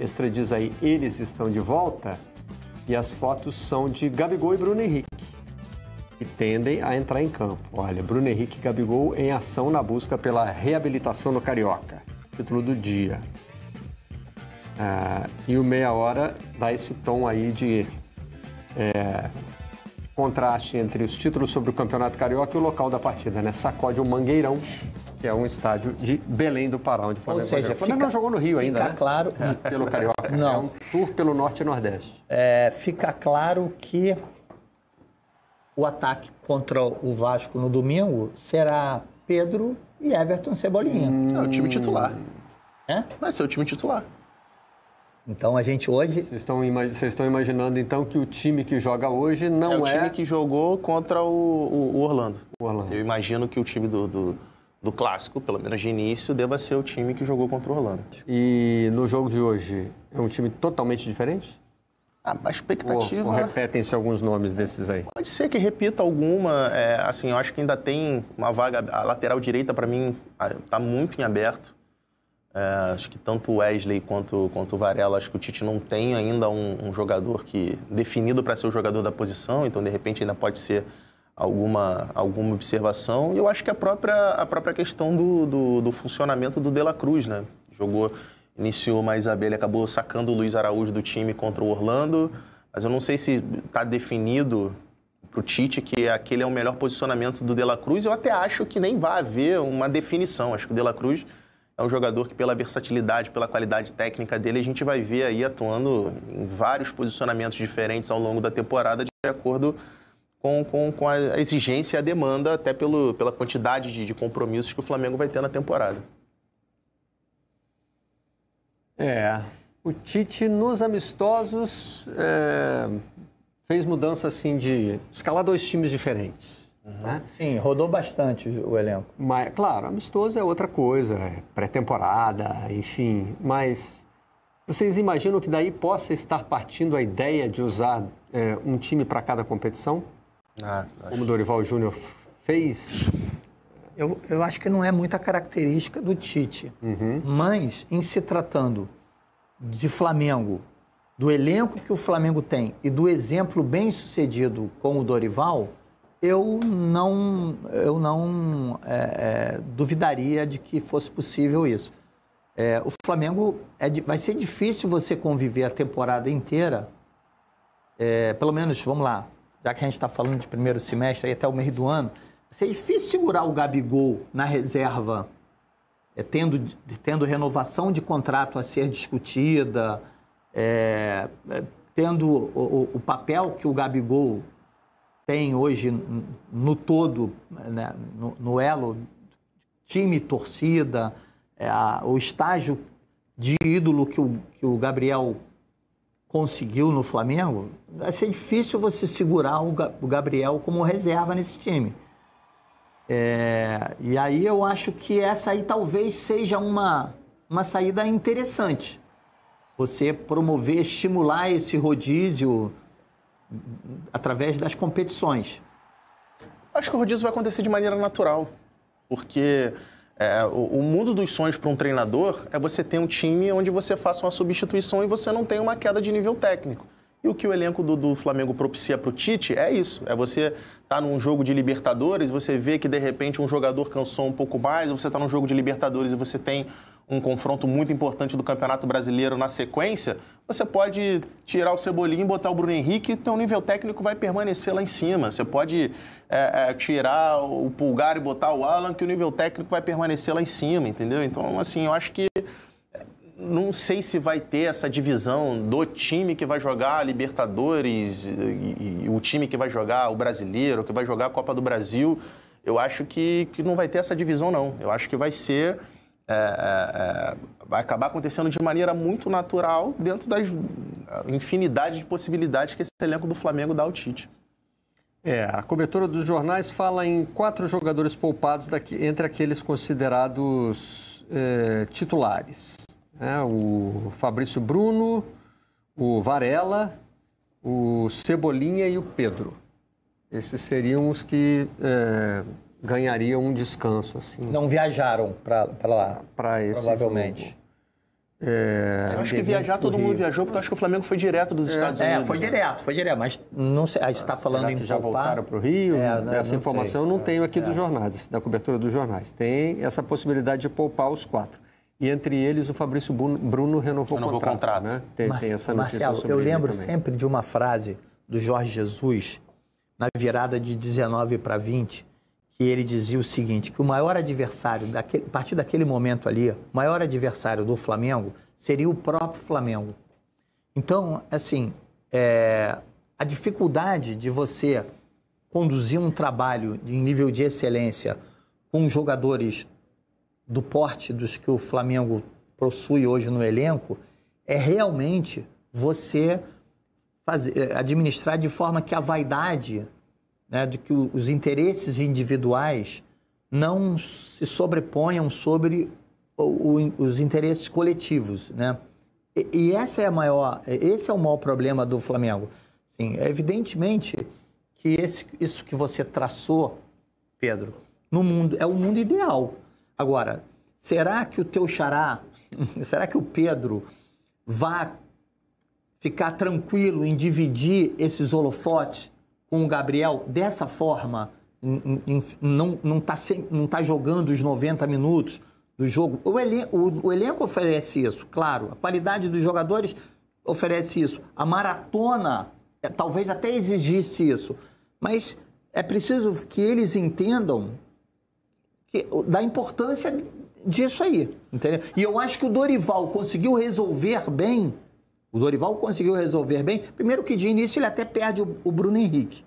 Extra diz aí, eles estão de volta, e as fotos são de Gabigol e Bruno Henrique, que tendem a entrar em campo. Olha, Bruno Henrique e Gabigol em ação na busca pela reabilitação no Carioca, título do dia. E o Meia Hora dá esse tom aí de contraste entre os títulos sobre o Campeonato Carioca e o local da partida, né? Sacode o Mangueirão, que é um estádio de Belém do Pará, onde o Flamengo não jogou no Rio ainda, né? Claro, pelo Carioca. Não. É um tour pelo Norte e Nordeste. Fica claro que o ataque contra o Vasco no domingo será Pedro e Everton Cebolinha. É o time titular. Vai ser o time titular. Então a gente hoje... Vocês estão imaginando então que o time que joga hoje não o time que jogou contra o Orlando. Eu imagino que o time do Clássico, pelo menos de início, deva ser o time que jogou contra o Orlando. E no jogo de hoje, é um time totalmente diferente? A expectativa... Ou repetem-se alguns nomes desses aí? Pode ser que repita alguma. Assim, eu acho que ainda tem uma vaga... A lateral direita, para mim, está muito em aberto. Acho que tanto o Wesley quanto o Varela, acho que o Tite não tem ainda um jogador definido para ser o jogador da posição, então, de repente, ainda pode ser alguma observação. E eu acho que a própria questão do funcionamento do De La Cruz, né? Iniciou mais Isabel, acabou sacando o Luiz Araújo do time contra o Orlando, mas eu não sei se está definido para o Tite que aquele é o melhor posicionamento do De La Cruz. Eu até acho que nem vai haver uma definição. Acho que o De La Cruz é um jogador que, pela versatilidade, pela qualidade técnica dele, a gente vai ver aí atuando em vários posicionamentos diferentes ao longo da temporada, de acordo com a exigência e a demanda, até pela quantidade de compromissos que o Flamengo vai ter na temporada. O Tite nos amistosos fez mudança assim de escalar 2 times diferentes. Né? Sim, rodou bastante o elenco. Mas, claro, amistoso é outra coisa, pré-temporada, enfim. Mas vocês imaginam que daí possa estar partindo a ideia de usar um time para cada competição? Como o Dorival Júnior fez? Eu acho que não é muita característica do Tite. Mas, em se tratando de Flamengo, do elenco que o Flamengo tem e do exemplo bem-sucedido com o Dorival, eu não duvidaria de que fosse possível isso. O Flamengo, vai ser difícil você conviver a temporada inteira, pelo menos, vamos lá, já que a gente está falando de primeiro semestre, aí até o meio do ano, vai ser difícil segurar o Gabigol na reserva, tendo renovação de contrato a ser discutida, tendo o papel que o Gabigol tem hoje no todo, né, no elo time, torcida, o estágio de ídolo que o Gabriel conseguiu no Flamengo, vai ser difícil você segurar o Gabriel como reserva nesse time. E aí eu acho que essa aí talvez seja uma saída interessante. Você promover, estimular esse rodízio através das competições. Acho que o rodízio vai acontecer de maneira natural, porque o mundo dos sonhos para um treinador é você ter um time onde você faça uma substituição e você não tem uma queda de nível técnico. E o que o elenco do Flamengo propicia para o Tite é isso, você estar num jogo de Libertadores, você vê que de repente um jogador cansou um pouco mais, você está num jogo de Libertadores e você tem um confronto muito importante do Campeonato Brasileiro na sequência, você pode tirar o Cebolinha e botar o Bruno Henrique, então o nível técnico vai permanecer lá em cima. Você pode tirar o Pulgar e botar o Alan, que o nível técnico vai permanecer lá em cima, entendeu? Então, assim, eu acho que não sei se vai ter essa divisão do time que vai jogar a Libertadores e o time que vai jogar o Brasileiro, que vai jogar a Copa do Brasil. Eu acho que não vai ter essa divisão, não. Eu acho que vai ser... vai acabar acontecendo de maneira muito natural dentro da infinidade de possibilidades que esse elenco do Flamengo dá ao Tite. A cobertura dos jornais fala em 4 jogadores poupados entre aqueles considerados titulares. O Fabrício Bruno, o Varela, o Cebolinha e o Pedro. Esses seriam os que ganhariam um descanso. Assim. Não viajaram para lá, para esse provavelmente. jogo. Eu acho que viajar todo mundo viajou, porque eu acho que o Flamengo foi direto dos Estados Unidos. Foi direto, mas não sei, aí você está falando em já voltaram para o Rio? Essa informação eu não tenho aqui dos jornais, da cobertura dos jornais. Tem essa possibilidade de poupar os 4. E entre eles o Fabrício Bruno renovou o contrato. Né? Tem essa notícia Marcelo, sobre eu ele lembro também. sempre de uma frase do Jorge Jesus, na virada de 19 para 20, que ele dizia o seguinte, que o maior adversário, a partir daquele momento ali, o maior adversário do Flamengo seria o próprio Flamengo. Então, assim, a dificuldade de você conduzir um trabalho em nível de excelência com jogadores do porte dos que o Flamengo possui hoje no elenco é realmente você administrar de forma que a vaidade, né, de que os interesses individuais não se sobreponham sobre os interesses coletivos, né? E esse é o maior problema do Flamengo. Sim, evidentemente que isso que você traçou, Pedro, no mundo é o mundo ideal. Agora, será que o teu xará, será que o Pedro vai ficar tranquilo em dividir esses holofotes com o Gabriel dessa forma? Não tá jogando os 90 minutos do jogo. O elenco oferece isso, claro. A qualidade dos jogadores oferece isso. A maratona talvez até exigisse isso. Mas é preciso que eles entendam da importância disso aí, entendeu? E eu acho que o Dorival conseguiu resolver bem. Primeiro que de início ele até perde o Bruno Henrique.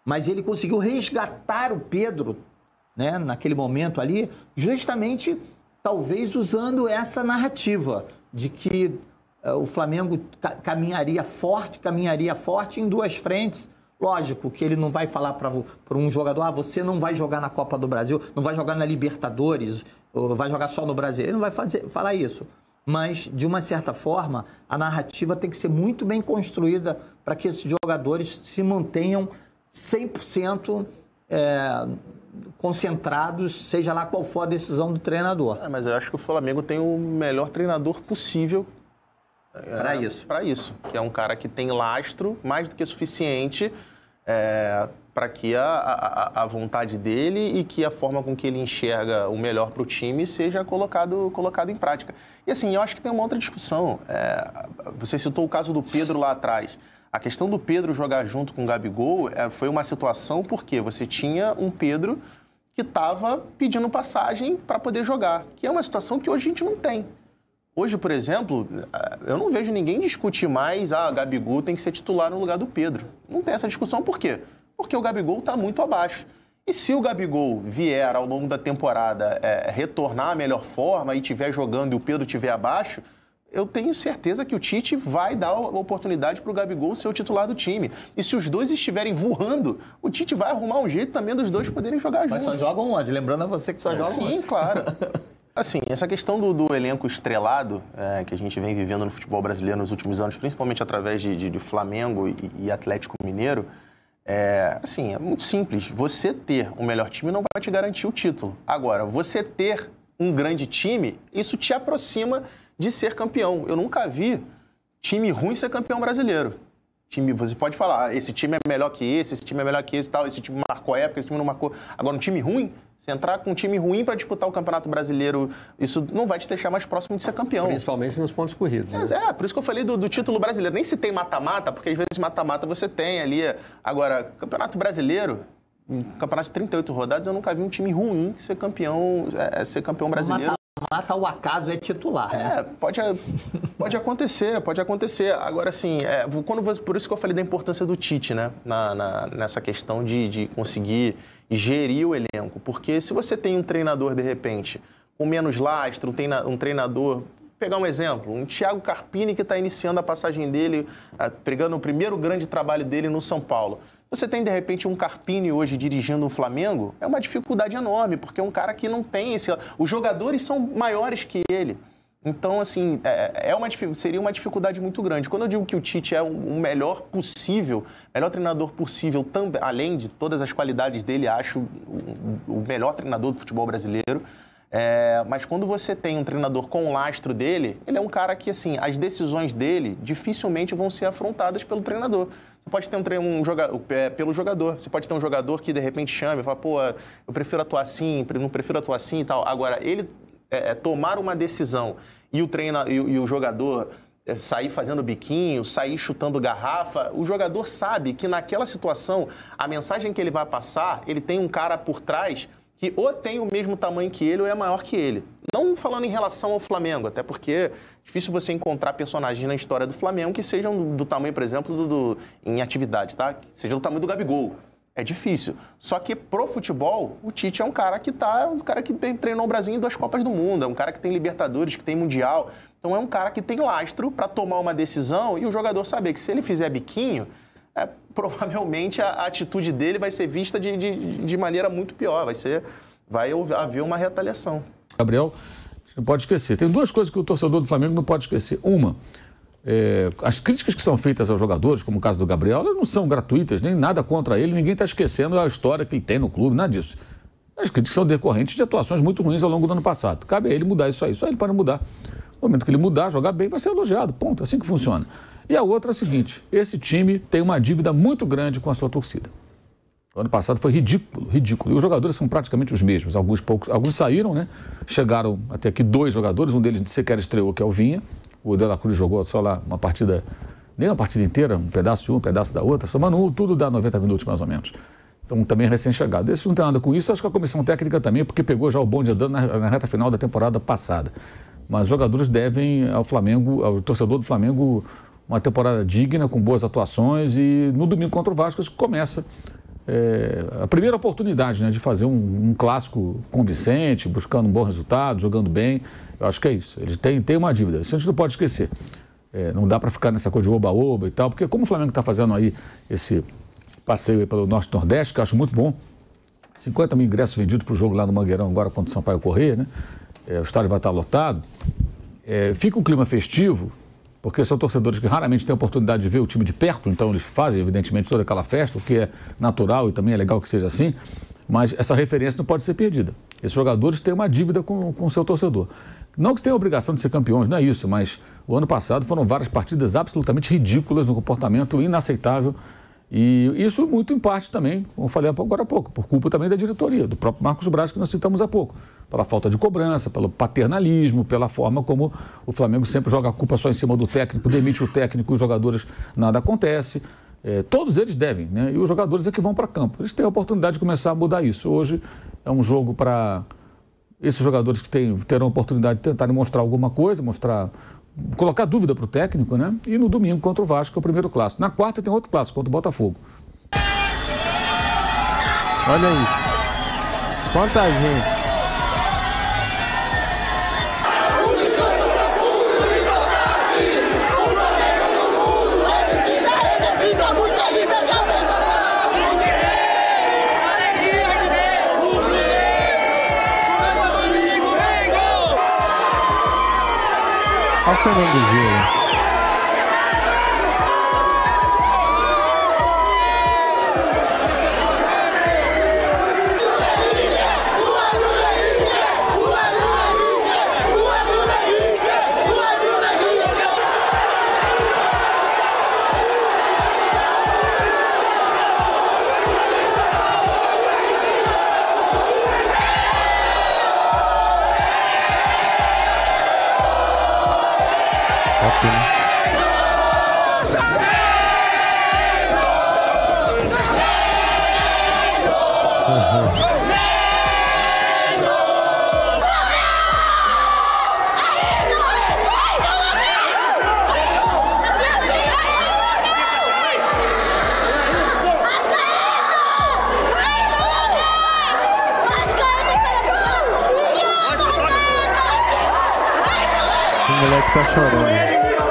Mas ele conseguiu resgatar o Pedro, né, naquele momento ali, justamente, talvez usando essa narrativa de que o Flamengo caminharia forte em duas frentes. Lógico que ele não vai falar para um jogador, você não vai jogar na Copa do Brasil, não vai jogar na Libertadores, ou vai jogar só no Brasil. Ele não vai falar isso. Mas, de uma certa forma, a narrativa tem que ser muito bem construída para que esses jogadores se mantenham 100% concentrados, seja lá qual for a decisão do treinador. Mas eu acho que o Flamengo tem o melhor treinador possível para isso. Que é um cara que tem lastro mais do que suficiente para que a vontade dele e que a forma com que ele enxerga o melhor para o time seja colocado em prática. E assim, eu acho que tem uma outra discussão. Você citou o caso do Pedro lá atrás. A questão do Pedro jogar junto com o Gabigol foi uma situação porque você tinha um Pedro que estava pedindo passagem para poder jogar, que é uma situação que hoje a gente não tem. Hoje, por exemplo, eu não vejo ninguém discutir mais Gabigol tem que ser titular no lugar do Pedro. Não tem essa discussão, por quê? Porque o Gabigol está muito abaixo. E se o Gabigol vier ao longo da temporada retornar à melhor forma e estiver jogando e o Pedro estiver abaixo, eu tenho certeza que o Tite vai dar a oportunidade para o Gabigol ser o titular do time. E se os dois estiverem voando, o Tite vai arrumar um jeito também dos dois poderem jogar juntos. Mas só jogam onde? Lembrando a você que só jogam onde? Sim, claro. Assim, essa questão do elenco estrelado que a gente vem vivendo no futebol brasileiro nos últimos anos, principalmente através de Flamengo e Atlético Mineiro, é muito simples. Você ter o melhor time não vai te garantir o título. Agora, você ter um grande time, isso te aproxima de ser campeão. Eu nunca vi time ruim ser campeão brasileiro. Você pode falar, esse time é melhor que esse time é melhor que esse tal, esse time marcou época, esse time não marcou. Agora, um time ruim, você entrar com um time ruim para disputar o Campeonato Brasileiro, isso não vai te deixar mais próximo de ser campeão. Principalmente nos pontos corridos. Mas por isso que eu falei do título brasileiro. Nem se tem mata-mata, porque às vezes mata-mata você tem ali. Agora, Campeonato Brasileiro, um campeonato de 38 rodadas, eu nunca vi um time ruim ser campeão brasileiro. Mata o acaso é titular, né? Pode acontecer. Agora, assim, por isso que eu falei da importância do Tite, né? Nessa questão de conseguir gerir o elenco. Porque se você tem um treinador, de repente, com menos lastro, um treinador... Pegar um exemplo, um Thiago Carpini que está iniciando a passagem dele, pegando o primeiro grande trabalho dele no São Paulo. Você tem, de repente, um Carpini hoje dirigindo o Flamengo, é uma dificuldade enorme, porque é um cara que não tem esse... Os jogadores são maiores que ele. Então, assim, seria uma dificuldade muito grande. Quando eu digo que o Tite é o melhor treinador possível, além de todas as qualidades dele, acho o melhor treinador do futebol brasileiro, Mas quando você tem um treinador com o lastro dele, ele é um cara que, assim, as decisões dele dificilmente vão ser afrontadas pelo treinador. Você pode ter pelo jogador. Você pode ter um jogador que, de repente, chame e fala, pô, eu prefiro atuar assim, não prefiro atuar assim e tal. Agora, ele tomar uma decisão e o jogador sair fazendo biquinho, sair chutando garrafa, o jogador sabe que naquela situação, a mensagem que ele vai passar, ele tem um cara por trás que ou tem o mesmo tamanho que ele ou é maior que ele. Não falando em relação ao Flamengo, até porque é difícil você encontrar personagens na história do Flamengo que sejam do tamanho, por exemplo, em atividade, tá? Que seja do tamanho do Gabigol. É difícil. Só que pro futebol, o Tite é um cara que treinou o Brasil em 2 Copas do Mundo, é um cara que tem Libertadores, que tem Mundial. Então é um cara que tem lastro para tomar uma decisão e o jogador saber que se ele fizer biquinho, provavelmente a atitude dele vai ser vista de maneira muito pior, vai haver uma retaliação. Gabriel, você não pode esquecer. Tem 2 coisas que o torcedor do Flamengo não pode esquecer. Uma, as críticas que são feitas aos jogadores, como o caso do Gabriel, elas não são gratuitas, nem nada contra ele, ninguém está esquecendo a história que ele tem no clube, nada disso. As críticas são decorrentes de atuações muito ruins ao longo do ano passado. Cabe a ele mudar isso aí, só ele pode mudar. No momento que ele mudar, jogar bem, vai ser elogiado, ponto, assim que funciona. E a outra é a seguinte, esse time tem uma dívida muito grande com a sua torcida. O ano passado foi ridículo. E os jogadores são praticamente os mesmos, alguns saíram, né? Chegaram até aqui 2 jogadores, um deles sequer estreou, que é o Vinha. O De La Cruz jogou só lá uma partida, nem uma partida inteira, um pedaço de um pedaço da outra, somando tudo dá 90 minutos mais ou menos. Então também é recém-chegado. Esse não tem nada com isso, acho que a comissão técnica também, porque pegou já o bonde andando na reta final da temporada passada. Mas os jogadores devem ao Flamengo, ao torcedor do Flamengo, uma temporada digna, com boas atuações, e no domingo contra o Vasco começa a primeira oportunidade, né, de fazer um clássico convincente, buscando um bom resultado, jogando bem. Eu acho que é isso. Eles têm uma dívida, isso a gente não pode esquecer. Não dá para ficar nessa coisa de oba-oba e tal, porque como o Flamengo está fazendo aí esse passeio aí pelo Norte e Nordeste, que eu acho muito bom, 50 mil ingressos vendidos para o jogo lá no Mangueirão agora contra o Sampaio Corrêa, né? O estádio vai estar lotado. Fica um clima festivo, porque são torcedores que raramente têm a oportunidade de ver o time de perto, então eles fazem, evidentemente, toda aquela festa, o que é natural e também é legal que seja assim, mas essa referência não pode ser perdida. Esses jogadores têm uma dívida com o seu torcedor. Não que tenham a obrigação de ser campeões, não é isso, mas o ano passado foram várias partidas absolutamente ridículas, no comportamento inaceitável, e isso muito em parte também, como eu falei agora há pouco, por culpa também da diretoria, do próprio Marcos Braz, que nós citamos há pouco, pela falta de cobrança, pelo paternalismo, pela forma como o Flamengo sempre joga a culpa só em cima do técnico, demite o técnico, os jogadores, nada acontece. Todos eles devem, né? E os jogadores é que vão para campo. Eles têm a oportunidade de começar a mudar isso. Hoje é um jogo para esses jogadores que terão a oportunidade de tentarem mostrar alguma coisa, colocar dúvida para o técnico, né? E no domingo contra o Vasco, que é o primeiro clássico. Na quarta tem outro clássico, contra o Botafogo. Olha isso. Quanta gente. Olha o Fernando Gil. O moleque tá chorando.